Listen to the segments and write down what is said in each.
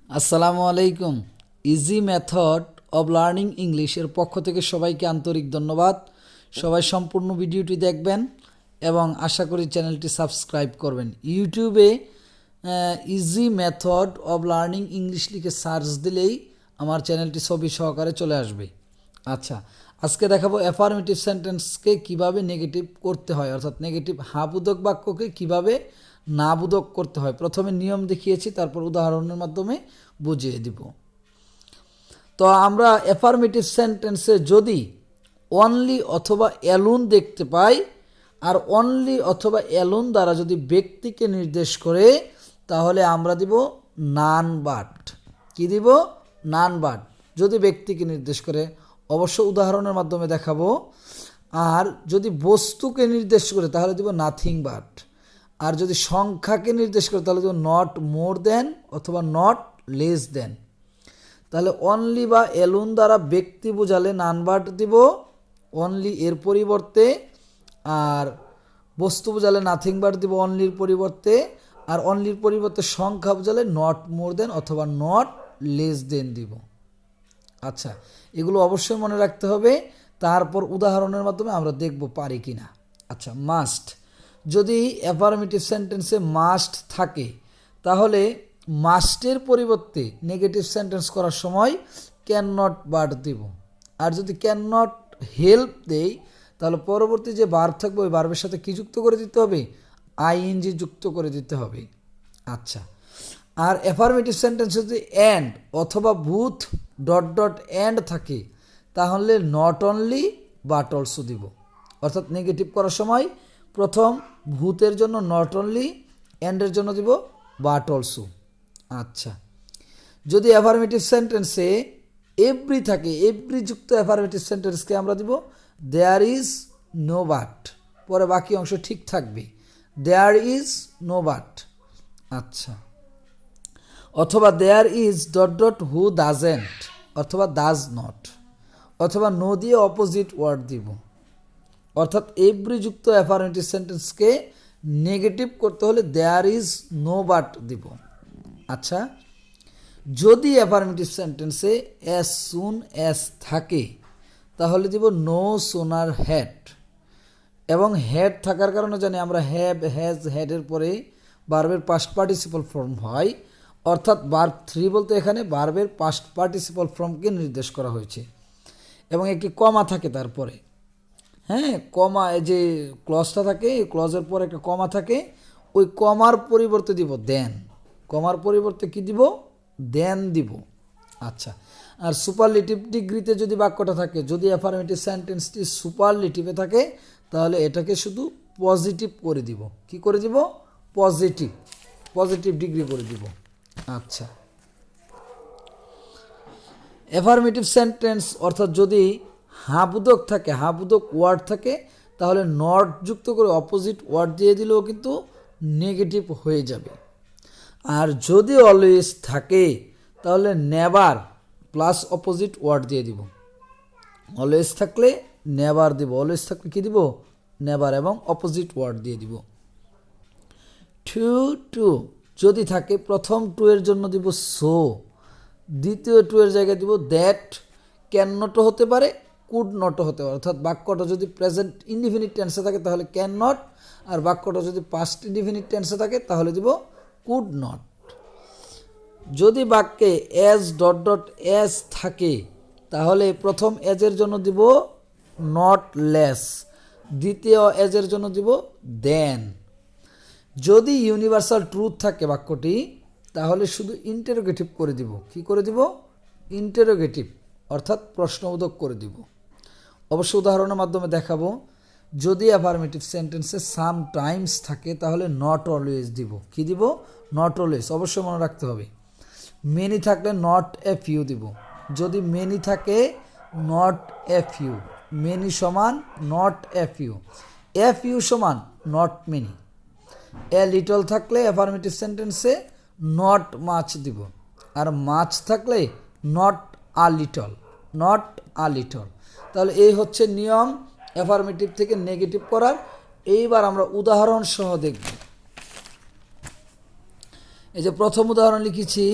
আসসালামু আলাইকুম। Easy method of learning ইংলিশের পক্ষ থেকে সবাইকে আন্তরিক ধন্যবাদ। সবাই সম্পূর্ণ ভিডিওটি দেখবেন এবং আশা করি চ্যানেলটি সাবস্ক্রাইব করবেন। ইউটিউবে easy method of learning English লিখে সার্চ দিলেই আমার চ্যানেলটি ছবি সহকারে চলে আসবে। আচ্ছা, আজকে দেখাবো অ্যাফার্মেটিভ সেন্টেন্সকে কিভাবে নেগেটিভ করতে হয়, অর্থাৎ নেগেটিভ হাবোধক বাক্যকে কিভাবে নাবোধক করতে হয়। প্রথমে নিয়ম দেখিয়েছি, তারপর উদাহরণের মাধ্যমে বুঝিয়ে দিব। তো আমরা অ্যাফার্মেটিভ সেন্টেন্সে যদি অনলি অথবা অ্যালোন দেখতে পাই, আর অনলি অথবা অ্যালোন দ্বারা যদি ব্যক্তিকে নির্দেশ করে, তাহলে আমরা দিব নান বাট। কি দিব? None but. যদি ব্যক্তিকে নির্দেশ করে, অবশ্য উদাহরণের মাধ্যমে দেখাবো। আর যদি বস্তুকে নির্দেশ করে তাহলে দিব নাথিং বাট। আর যদি সংখ্যাকে নির্দেশ করে তাহলে দিব নট মোর দেন অথবা নট লেস দেন। তাহলে অনলি বা অ্যালোন দ্বারা ব্যক্তি বোঝালে নান বাট দিব অনলি এর পরিবর্তে, আর বস্তু বোঝালে নাথিং বাট দিব অনলির পরিবর্তে, আর অনলির পরিবর্তে সংখ্যা বোঝালে নট মোর দেন অথবা নট লেস দেন দিব। আচ্ছা, এগুলো অবশ্যই মনে রাখতে হবে। তারপর উদাহরণের মাধ্যমে আমরা দেখব পারি কি না। আচ্ছা, মাস্ট। যদি অ্যাফার্মেটিভ সেন্টেন্সে মাস্ট থাকে, তাহলে মাস্টের পরিবর্তে নেগেটিভ সেন্টেন্স করার সময় ক্যান নট বাট দিব। আর যদি ক্যান নট হেল্প দেই, তাহলে পরবর্তী যে ভার্ব থাকবে ওই ভার্বের সাথে কি যুক্ত করে দিতে হবে? আইএনজি যুক্ত করে দিতে হবে। আচ্ছা, আর অ্যাফার্মেটিভ সেন্টেন্স যদি অ্যান্ড অথবা বুথ ডট ডট অ্যান্ড থাকে, তাহলে নট অনলি বাট অলসো দিব। অর্থাৎ নেগেটিভ করার সময় প্রথম ভূতের জন্য নট অনলি, অ্যান্ডের জন্য দিব বাট অলসো। আচ্ছা, যদি অ্যাফার্মেটিভ সেন্টেন্সে এভরি থাকে, এভরি যুক্ত অ্যাফার্মেটিভ সেন্টেন্সকে আমরা দিব দেয়ার ইজ নো বাট। পরে বাকি অংশ ঠিক থাকবে, দেয়ার ইজ নো বাট। আচ্ছা, অথবা there is dot dot who doesn't অথবা ডাজ নট, অথবা নো দিয়ে অপোজিট ওয়ার্ড দিব। অর্থাৎ এভরি যুক্ত অ্যাফার্মেটিভ সেন্টেন্সকে নেগেটিভ করতে হলে দেয়ার ইজ নো বাট দিব। আচ্ছা, যদি অ্যাফার্মেটিভ সেন্টেন্সে অ্যাজ সুন অ্যাজ থাকে, তাহলে দিব নো সোনার হ্যাড। এবং হ্যাড থাকার কারণে জানি আমরা হ্যাভ, হ্যাজ, হ্যাডের পরে ভার্বের পাস্ট পার্টিসিপল ফর্ম হয়। অর্থাৎ ভার্ব 3 বলতে এখানে ভার্বের পাস্ট পার্টিসিপল ফর্মকে নির্দেশ করা হয়েছে এবং একটি কমা থাকে তারপরে। হ্যাঁ, কমা, এই যে ক্লজটা থাকে, এই ক্লজের পরে একটা কমা থাকে, ওই কমার পরিবর্তে দিব দেন। কমার পরিবর্তে কি দিব? দেন দিব। আচ্ছা, আর সুপারলেটিভ ডিগ্রিতে যদি বাক্যটা থাকে, যদি অ্যাফার্মেটিভ সেন্টেন্সটি সুপারলেটিভে থাকে, তাহলে এটাকে শুধু পজিটিভ করে দিব। কি করে দিব? পজিটিভ, পজিটিভ ডিগ্রি করে দিব। আচ্ছা, অ্যাফার্মেটিভ সেন্টেন্স অর্থাৎ যদি হাবোধক থাকে, হাবোধক ওয়ার্ড থাকে, তাহলে নট যুক্ত করে অপোজিট ওয়ার্ড দিয়ে দিলেও কিন্তু নেগেটিভ হয়ে যাবে। আর যদি অলওয়েজ থাকে, তাহলে নেভার প্লাস অপোজিট ওয়ার্ড দিয়ে দিব। অলওয়েজ থাকলে নেভার দিব, অলওয়েজ থাকলে কি দিব? নেভার, এবং অপোজিট ওয়ার্ড দিয়ে দিব। টু টু যদি থাকে, প্রথম টু এর জন্য দিব সো, দ্বিতীয় টু এর জায়গায় দিব দ্যাট। ক্যান নটও হতে পারে, কুড নটও হতে পারে। অর্থাৎ বাক্যটা যদি প্রেজেন্ট ইনডিফিনিট টেন্সে থাকে তাহলে ক্যান নট, আর বাক্যটা যদি পাস্ট ইনডিফিনিট টেন্সে থাকে তাহলে দিব কুড নট। যদি বাক্যে এজ ডট ডট এজ থাকে, তাহলে প্রথম এজের জন্য দিব নট লেস, দ্বিতীয় এজের জন্য দিব দেন। যদি ইউনিভার্সাল ট্রুথ থাকে বাক্যটি, তাহলে শুধু ইন্টারোগেটিভ করে দিব। কি করে দিব? ইন্টারোগেটিভ, অর্থাৎ প্রশ্নবোধক করে দিব। অবশ্য উদাহরণের মাধ্যমে দেখাবো। যদি অ্যাফার্মেটিভ সেন্টেন্সে সাম টাইমস থাকে, তাহলে নট অলওয়েজ দিব। কি দিব? নট অলওয়েজ, অবশ্যই মনে রাখতে হবে। মেনি থাকলে নট এ ফিউ দিব। যদি মেনি থাকে নট এ ফিউ, মেনি সমান not a few, a few সমান নট মেনি। এ লিটল থাকলে অ্যাফার্মেটিভ সেন্টেন্সে নট মাছ দিব, আর মাছ থাকলে not a little, not a little. তাহলে এই হচ্ছে নিয়ম অ্যাফার্মেটিভ থেকে নেগেটিভ করার। এইবার আমরা উদাহরণ সহ দেখব। এই যে প্রথম উদাহরণ লিখেছি,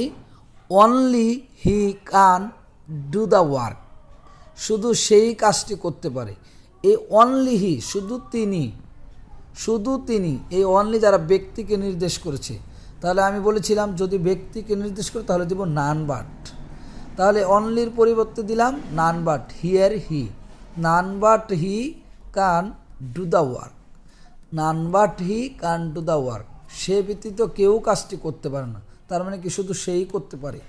only he can do the work, শুধু সেই কাজটি করতে পারে। এই অনলি হি, শুধু তিনি, এই অনলি যারা ব্যক্তিকে নির্দেশ করেছে, তাহলে আমি বলেছিলাম যদি ব্যক্তিকে নির্দেশ করে তাহলে দিব নান বাট, তাহলে অনলির পরিবর্তে দিলাম none but here he, none but he can do the work, none but he can do the work, সে ব্যতীত কেউ কাজটি করতে পারে না, তার মানে কি শুধু সেই করতে পারে।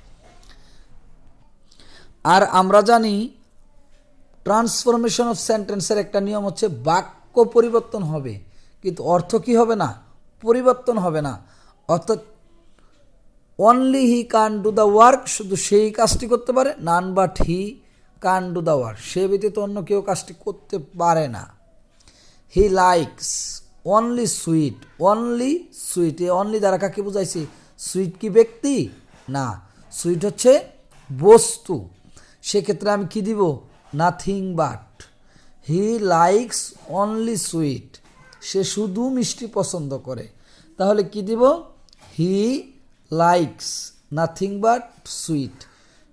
আর আমরা জানি ট্রান্সফরমেশন অফ সেন্টেন্সের একটা নিয়ম হচ্ছে বাক্য পরিবর্তন হবে কিন্তু অর্থ কি হবে না, পরিবর্তন হবে না। অর্থাৎ only he can do the work, শুধু সেই কাজটি করতে পারে, none but he can do the work, সে ব্যতীত অন্য কেউ কাজটি করতে পারে না। He likes only sweet, only sweet, এই অনলি দ্বারা কাকে বুঝাইছি, সুইট কি ব্যক্তি না, সুইট হচ্ছে বস্তু, সেক্ষেত্রে আমি কি দিব, nothing but. He likes only sweet, সে শুধু মিষ্টি পছন্দ করে, তাহলে কি দিব, he likes nothing but sweet,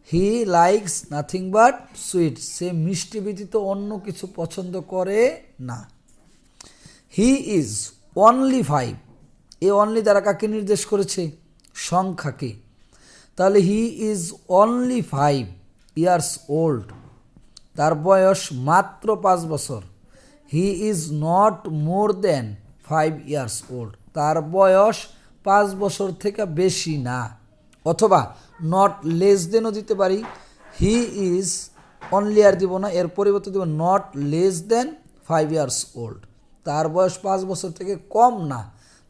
he likes nothing but sweet, সে মিষ্টি ব্যতীত অন্য কিছু পছন্দ করে না। হি ইজ অনলি 5, এই অনলি দ্বারা কাকে নির্দেশ করেছে, সংখ্যাকে, তাহলে he is only 5 years old, তার বয়স মাত্র 5 বছর। He is not more than 5 years old, তার বয়স 5 বছর থেকে বেশি না, অথবা নট লেস দেনও দিতে পারি। হি ইজ অনলি আর দিব না, এর পরিবর্তে দিব not less than 5 years old, তার বয়স 5 বছর থেকে কম না,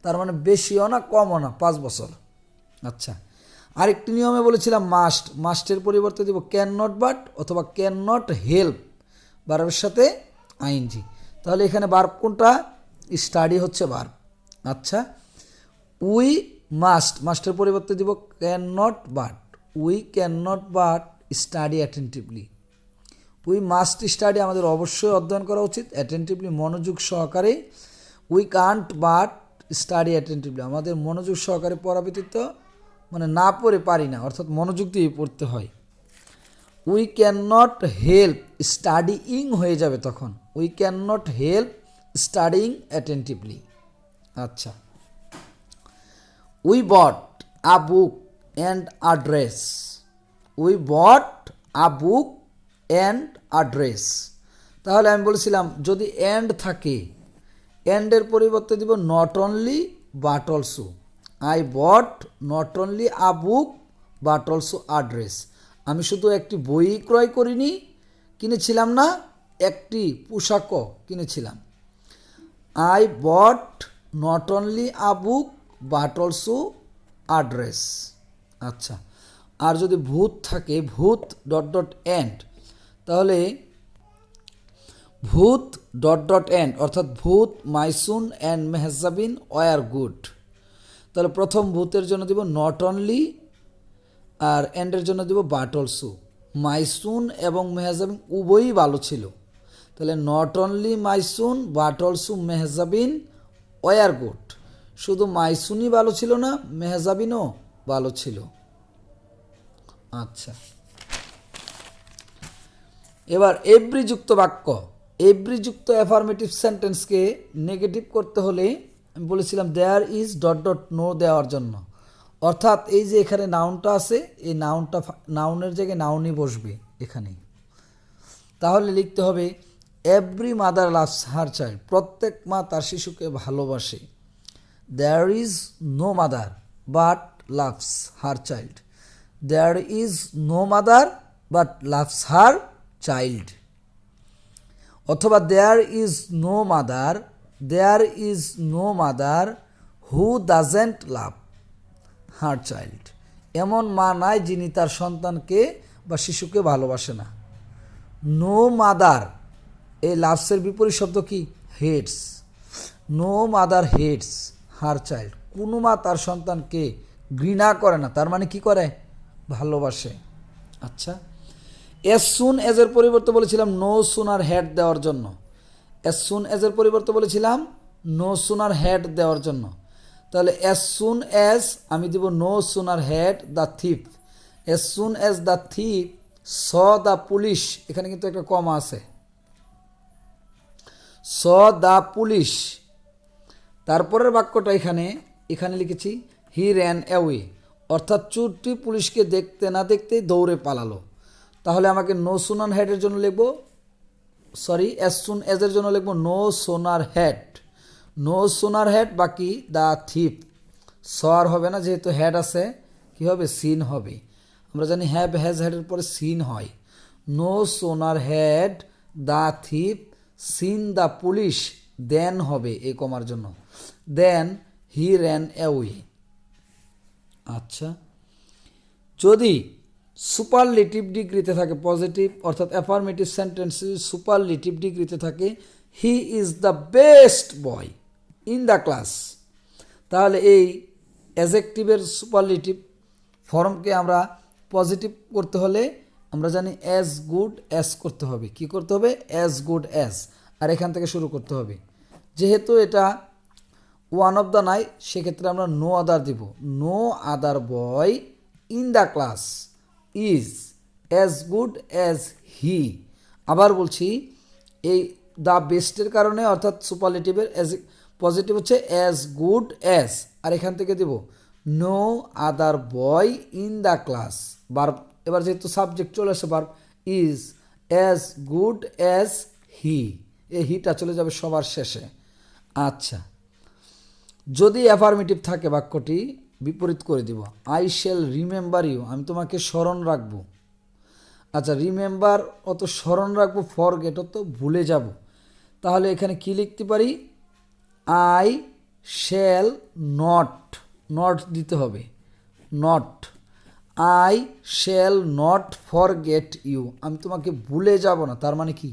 তার মানে বেশিও না কমও না, 5 বছর। আচ্ছা, আরেকটি নিয়মে বলেছিলাম মাস্ট, মাস্টের পরিবর্তে দিব ক্যান নট বাট অথবা ক্যান নট হেল্প, ভার্বের সাথে আইএনজি, তাহলে এখানে ভার্ব কোনটা, স্টাডি হচ্ছে ভার্ব। আচ্ছা, উই মাস্ট, মাস্টের পরিবর্তে দিব can not but, we can not but study attentively, we must study, আমাদের অবশ্যই অধ্যয়ন করা উচিত, অ্যাটেন্টিভলি মনোযোগ সহকারে, we can't but study attentively, আমাদের মনোযোগ সহকারে পড়া ব্যতীত মানে না পড়ে পারি না, অর্থাৎ মনোযোগ দিয়ে পড়তে হয়। We can not help studying হয়ে যাবে তখন, we can not help studying attentively. আচ্ছা, we bought a book and a dress, we bought a book and a dress, তাহলে আমি বলেছিলাম যদি অ্যান্ড থাকে, অ্যান্ডের পরিবর্তে দিব not only but also, I bought not only a book but also a dress, আমি শুধু একটি বই ক্রয় করিনি, কিনেছিলাম না, একটি পোশাকও কিনেছিলাম। I bought not only a book but also a dress. আচ্ছা, আর যদি ভূত থাকে, ভূত ডট ডট এন্ড, তাহলে ভূত ডট ডট এন্ড অর্থাৎ ভূত মাইসুন অ্যান্ড মেহজাবিন ওয়ার গুড, তাহলে প্রথম ভূতের জন্য দিব নট অনলি আর এন্ডের জন্য দিব বাট অলসো, মাইসুন এবং মেহজাবিন উভয়ই ভালো ছিল, তাহলে not only Maisun but also Mehjabin were good, শুধু মাইসুনই ভালো ছিল না, মেহজাবিনও ভালো ছিল। আচ্ছা, এবার এভরি যুক্ত বাক্য, এভরি যুক্ত অ্যাফার্মেটিভ সেন্টেন্সকে নেগেটিভ করতে হলে আমি বলেছিলাম there is dot dot no দেওয়ার জন্য, অর্থাৎ এই যে এখানে নাউনটা আছে, এই নাউনটা নাউনের জায়গায় নাউনই বসবে এখানে, তাহলে লিখতে হবে every mother loves her child, প্রত্যেক মা তার শিশুকে ভালোবাসে। There is no mother but loves her child, there is no mother but loves her child, অথবা there is no mother, there is no mother who doesn't love her child, এমন মা নাই যিনি তার সন্তানকে বা শিশুকে ভালোবাসে না। নো মাদার, এই লাভসের বিপরীত শব্দ কি, hates, no mother hates her child, কোনো মা তার সন্তানকে ঘৃণা করে না, তার মানে কি করে, ভালোবাসে। আচ্ছা, এস সুন এজের পরিবর্তে বলেছিলাম নো সুনার হ্যাড দেওয়ার জন্য, এস সুন এজের পরিবর্তে বলেছিলাম নো সুনার হ্যাড দেওয়ার জন্য, তাহলে এস সুন এজ আমি দিব no sooner had the thief, as soon as the thief saw the police, এখানে কিন্তু একটা কমা আছে, স দ্য পুলিশ। তারপরের বাক্যটা এখানে এখানে লিখেছি হি র্যান অ্যাওয়ে, অর্থাৎ চোরটি পুলিশকে দেখতে না দেখতেই দৌড়ে পালালো। তাহলে আমাকে নো সুনার হ্যাডের জন্য লিখবো, সরি অ্যাজ সুন অ্যাজের জন্য লিখবো no sooner had, no sooner had, বাকি দ্য থিপ, সর হবে না যেহেতু হ্যাড আছে, কী হবে সিন হবে। আমরা জানি হ্যাভ হ্যাজ হ্যাডের পরে সিন হয়। No sooner had the thief seen the police, then হবে এই কমার জন্য, দেন হি র্যান অ্যাওয়ে। আচ্ছা, যদি সুপারলেটিভ ডিগ্রিতে থাকে পজিটিভ, অর্থাৎ অ্যাফার্মেটিভ সেন্টেন্স সুপারলেটিভ ডিগ্রিতে থাকে he is the best boy in the class, তাহলে এই অ্যাজেক্টিভের সুপারলেটিভ ফর্মকে আমরা পজিটিভ করতে হলে আমরা জানি অ্যাজ গুড অ্যাজ করতে হবে। কি করতে হবে? অ্যাজ গুড অ্যাজ, আর এখান থেকে শুরু করতে হবে। যেহেতু এটা ওয়ান অফ দ্য নাই, সেক্ষেত্রে আমরা নো আদার দিব, no other boy in the class is as good as he. আবার বলছি, এই দ্য বেস্টের কারণে অর্থাৎ সুপারলেটিভের পজিটিভ হচ্ছে অ্যাজ গুড অ্যাজ, আর এখান থেকে দেব no other boy in the class, verb, এবার যেহেতু সাবজেক্ট চলে আসে verb, is as good as he, এই হিটা চলে যাবে সবার শেষে। আচ্ছা, যদি অ্যাফার্মেটিভ থাকে বাক্যটি বিপরীত করে দিব, আই শ্যাল রিমেম্বার ইউ, আমি তোমাকে স্মরণ রাখবো। আচ্ছা, রিমেম্বার অত স্মরণ রাখবো, ফরগেট অত ভুলে যাব। তাহলে এখানে কি লিখতে পারি? আই শ্যাল নট, নট দিতে হবে, not, I shall not forget you, আমি তোমাকে ভুলে যাব না, তার মানে কি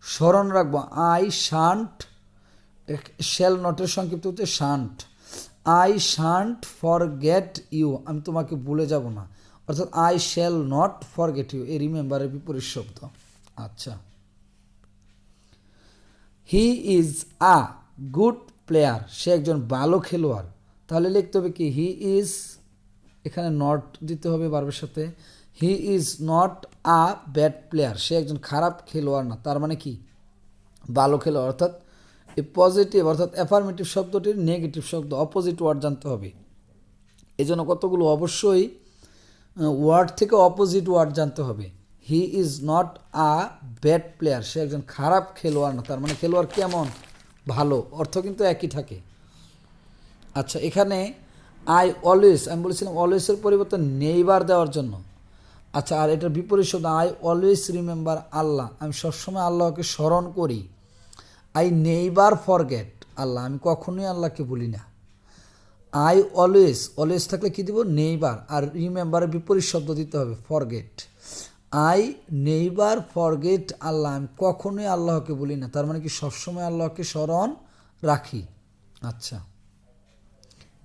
স্মরণ রাখবো। আই শান্ট, শ্যাল নটের সংক্ষিপ্ত হচ্ছে shan't, I shan't forget you, আমি তোমাকে ভুলে যাব না, অর্থাৎ I shall not forget you, এই রিমেম্বারের বিপরীত শব্দ। আচ্ছা, he is a good player, সে একজন ভালো খেলোয়াড়, তাহলে লিখতে হবে কি হি ইজ, এখানে নট দিতে হবে ভার্বের সাথে, he is not a bad player, সে একজন খারাপ খেলোয়াড় না, তার মানে কি ভালো খেলোয়াড়, অর্থাৎ এই পজিটিভ অর্থাৎ অ্যাফার্মেটিভ শব্দটির নেগেটিভ শব্দ অপোজিট ওয়ার্ড জানতে হবে। এই জন্য কতগুলো অবশ্যই ওয়ার্ড থেকে অপোজিট ওয়ার্ড জানতে হবে। He is not a bad player, সে একজন খারাপ খেলোয়াড় না, তার মানে খেলোয়াড় কেমন, ভালো, অর্থ কিন্তু একই থাকে। আচ্ছা, এখানে আই অলওয়েজ, আমি বলেছিলাম অলওয়েজের পরিবর্তে নেইবার দেওয়ার জন্য। আচ্ছা, আর এটার বিপরীত শব্দ আই অলওয়েজ রিমেম্বার আল্লাহ, আমি সবসময় আল্লাহকে স্মরণ করি। আই নেইবার ফরগেট আল্লাহ, আমি কখনোই আল্লাহকে ভুলি না। আই অলওয়েজ, অলওয়েজ থাকলে কী দিব? নেইবার, আর রিমেম্বারের বিপরীত শব্দ দিতে হবে ফরগেট। আই নেইবার ফরগেট আল্লাহ, আমি কখনোই আল্লাহকে ভুলি না, তার মানে কি সবসময় আল্লাহকে স্মরণ রাখি। আচ্ছা,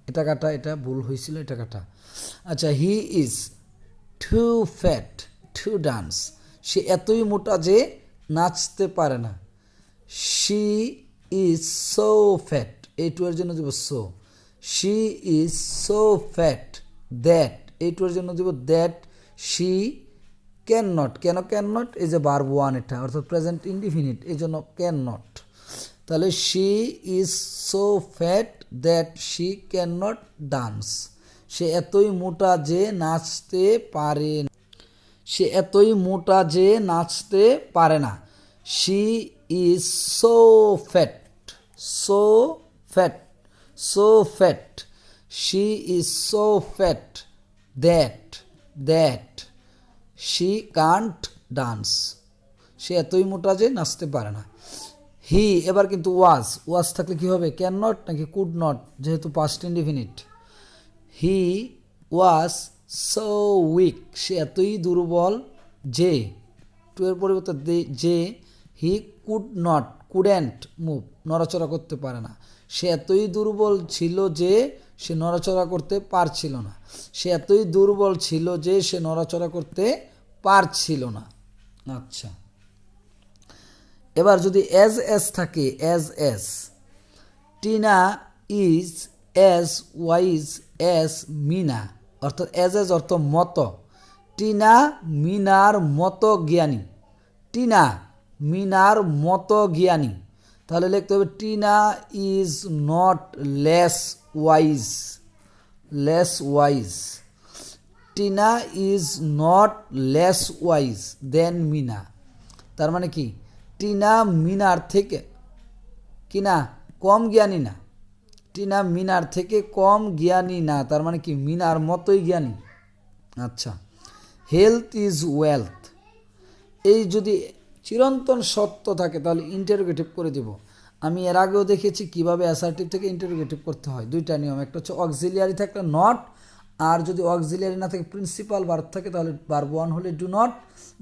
এটা কাটা, এটা ভুল হয়েছিল, এটা কাটা। আচ্ছা, he is too fat to dance, সে এতই মোটা যে নাচতে পারে না। শি ইজ সো ফ্যাট, এই টু এর জন্য দিব so, she is so fat that, এই টু এর জন্য দিব দ্যাট, শি ক্যান নট, কেন ক্যান নট, এই যে ভার্ব ওয়ান এটা অর্থাৎ প্রেজেন্ট ইনডিফিনিট, এই জন্য ক্যান নট। তাহলে she is so fat that she can not dance, সে এতই মোটা যে নাচতে পারে, সে এতই মোটা যে নাচতে পারে না। She is so fat, so fat, so fat, she is so fat that, that she can't dance, সে এতই মোটা যে নাচতে পারে না। হি, এবার কিন্তু ওয়াজ, ওয়াজ থাকলে কী হবে? ক্যান নট নাকি কুড নট, যেহেতু past indefinite. He was so weak, সে এতই দুর্বল যে, টু এর পরিবর্তে যে, he could not, couldn't move, নড়াচড়া করতে পারে না, সে এতই দুর্বল ছিল যে সে নড়াচড়া করতে পারছিল না, সে এতই দুর্বল ছিল যে সে নড়াচড়া করতে পারছিল না। আচ্ছা, এবার যদি অ্যাজ অ্যাজ থাকে, as as, Tina is as wise as Mina, অর্থাৎ অ্যাজ অ্যাজ অর্থ মতো, টিনা মিনার মতো জ্ঞানী। টিনা মিনার মতো জ্ঞানী। তাহলে লিখতে হবে Tina is not less wise. Less wise. Tina is not less wise than Mina. তার মানে কি টিনা মিনার থেকে কি না কম জ্ঞানী না। টিনা মিনার থেকে কম জ্ঞানী না, তার মানে কি মিনার মতোই জ্ঞানী। আচ্ছা, হেলথ ইজ ওয়েলথ। এই যদি চিরন্তন সত্য থাকে তাহলে ইন্টারোগেটিভ করে দিব। আমি এর আগেও দেখেছি কিভাবে অ্যাসার্টিভ থেকে ইন্টারোগেটিভ করতে হয়। দুইটা নিয়ম, একটা হচ্ছে অক্সিলিয়ারি থাকলে নট, আর যদি অক্সিলিয়ারি না থাকে প্রিন্সিপাল ভার্ব থাকে তাহলে ভার্ব 1 হলে ডু নট,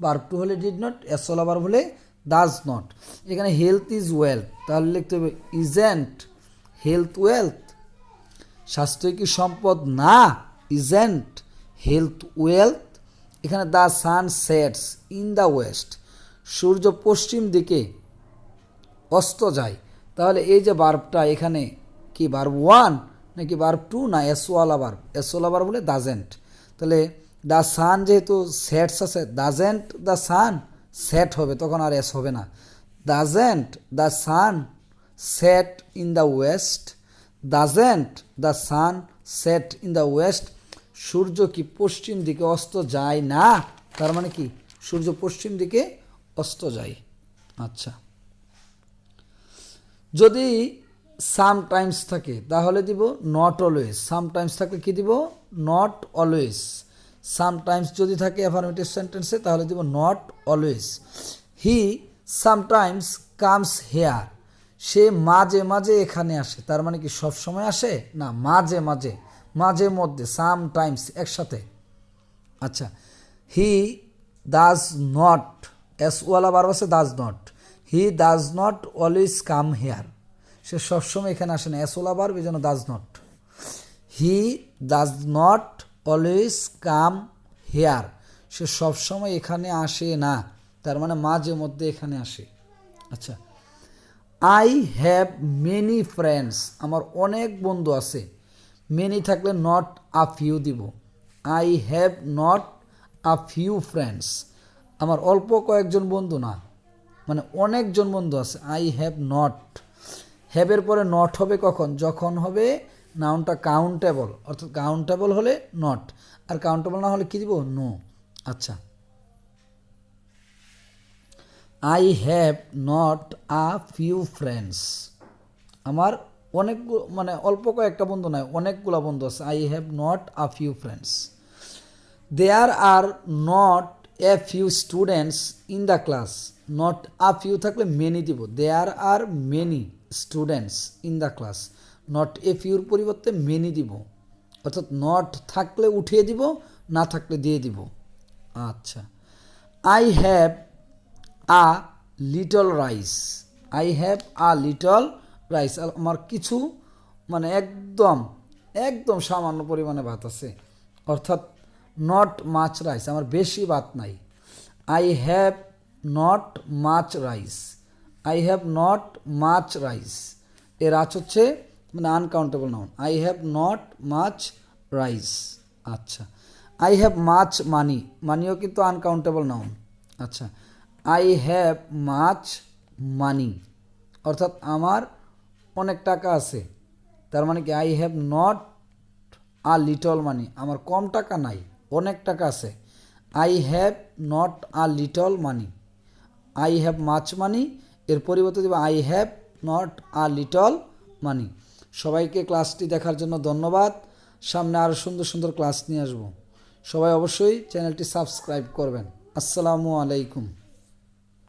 ভার্ব 2 হলে ডিড নট, এসওয়ালা ভার্ব হলে ডাজ নট। এখানে হেলথ ইজ ওয়েলথ, তাহলে লিখতে হবে ইজেন্ট হেলথ ওয়েলথ। স্বাস্থ্য কি সম্পদ না, ইজেন্ট হেলথ ওয়েলথ। এখানে the sun sets in the west, সূর্য পশ্চিম দিকে অস্ত যায়। তাহলে এই যে ভার্বটা এখানে কি ভার্ব 1 নাকি ভার্ব 2 না এসওয়ালা ভার্ব? এসওয়ালা ভার্ব বলে ডাজেন্ট। তাহলে দ্য সান যেহেতু সেটস আছে, ডাজেন্ট দ্য সান সেট হবে, তখন আর এস হবে না। Doesn't the sun set in the west. Doesn't the sun set in the west. সূর্য কি পশ্চিম দিকে অস্ত যায় না, তার মানে কি সূর্য পশ্চিম দিকে অস্ত যায়। আচ্ছা, যদি সামটাইমস থাকে তাহলে দিব নট অলওয়েজ। সামটাইমস থাকলে কি দিব নট অলওয়েজ। সামটাইমস যদি থাকে অ্যাফার্মেটিভ সেন্টেন্সে তাহলে দিব not always. He sometimes comes here, সে মাঝে মাঝে এখানে আসে। তার মানে কি সব সময় আসে না, মাঝে মাঝে, মাঝে মধ্যে, সামটাইমস একসাথে। আচ্ছা, হি ডাজ নট, এসওয়ালা ভার্ব আছে does not. He does not always come here, সে সবসময় এখানে আসে না, এসওয়ালা ভার্ব এই জন্য does not. He does not always come here, সে সবসময় এখানে আসে না, তার মানে মাঝে মধ্যে এখানে আসে। আচ্ছা, আই হ্যাভ মেনি ফ্রেন্ডস, আমার অনেক বন্ধু আছে। মেনি থাকলে নট আ ফিউ দিব। I have not a few friends, আমার অল্প কয়েকজন বন্ধু না, মানে অনেকজন বন্ধু আছে। আই হ্যাভ নট, হ্যাভের পরে নট হবে কখন, যখন হবে নাউনটা কাউন্টেবল, অর্থাৎ কাউন্টেবল হলে নট, আর কাউন্টেবল না হলে কি দিব নো। আচ্ছা, I have not a few friends, আমার অনেক মানে অল্প কয়েকটা বন্ধু নয়, অনেকগুলো বন্ধু আছে। I have not a few friends. There are not a few students in the class, not a few থাকলে মেনি দিব। There are many students in the class, not a ফিউর পরিবর্তে মেনি দিব, অর্থাৎ নট থাকলে উঠিয়ে দিব, না থাকলে দিয়ে দিব। আচ্ছা, I have a little rice, I have a little rice, আমার কিছু মানে একদম একদম সামান্য পরিমাণে ভাত আছে, অর্থাৎ নট মাচ রাইস, আমার বেশি ভাত নাই। I have not much rice, I have not much rice, এর আজ হচ্ছে মানে uncountable noun. I have not much rice. আচ্ছা, আই হ্যাভ মাচ মানি, মানিও কিন্তু আনকাউন্টেবল নাউন। আচ্ছা, আই হ্যাভ মাচ মানি, অর্থাৎ আমার অনেক টাকা আছে, তার মানে কি I have not a little money, আমার কম টাকা নাই, অনেক টাকা আছে। I have not a little money. I have much মানি, এর পরিবর্তে দেব I have not a little money. সবাইকে ক্লাসটি দেখার জন্য ধন্যবাদ। সামনে আরও সুন্দর সুন্দর ক্লাস নিয়ে আসবো। সবাই অবশ্যই চ্যানেলটি সাবস্ক্রাইব করবেন। আসসালামু আলাইকুম।